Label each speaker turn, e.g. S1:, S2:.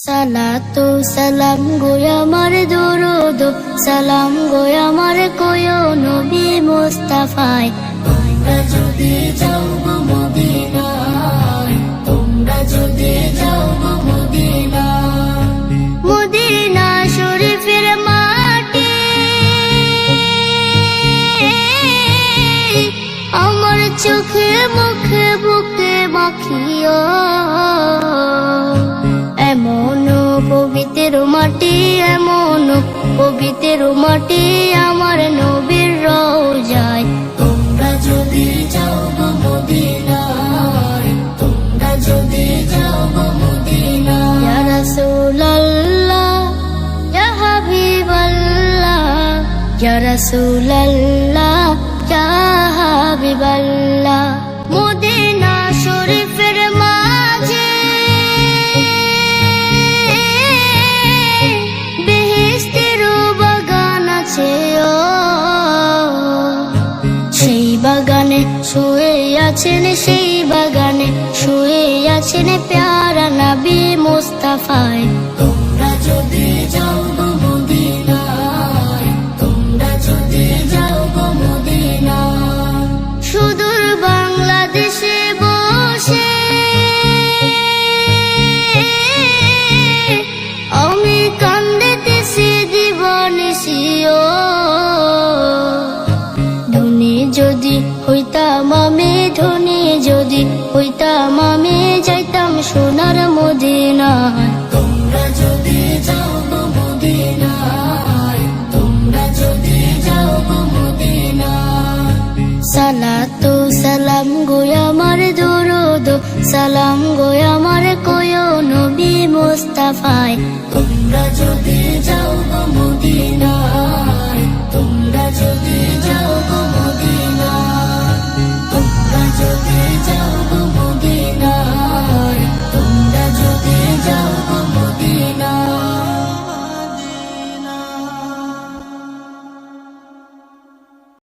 S1: সালাতু সালাম গো আমার দরুদ সালাম গো আমার কোয় নবী মুস্তাফায়। তোমরা যদি যাও গো মদিনায়, তোমরা যদি যাও গো মদিনায়, মদিনা শরীফের মাটি আমার চোখে মুখে বুকে মাখিও। এমন পবিত্র মাটি, এমন পবিত্র মাটি আমার নবীর রওজায়। তোমরা যদি যাও গো মদিনায়, তোমরা যদি যাও গো মদিনায়। ইয়া রাসূলুল্লাহ ইয়া হাবিবাল্লাহ, ইয়া রাসূলুল্লাহ ইয়া হাবিবাল্লাহ। মদিনা শরীফের মাঝে বেহেশতের বাগান আছে, সেই বাগানে শুয়ে আছেন, সেই বাগানে শুয়ে আছেন প্যারা নবী মুস্তাফায়। তোমরা যদি যাও গো মদিনায়, তোমরা যদি যাও গো মদিনায়। সুদূর বাংলাদেশে বসে আমি কান্দিতেছি দিবানিশিও। ধনী যদি হইতাম আমি, ধনী যদি হইতাম আমি, যাইতাম সোনার মদিনায়। তোমরা যদি যাও গো মদিনায়, তোমরা যদি যাও গো মদিনায়। সালাতু সালাম গো আমার দরুদ সালাম গো আমার কোয় নবী মুস্তাফায়। তোমরা যদি যাও গো মদিনায়।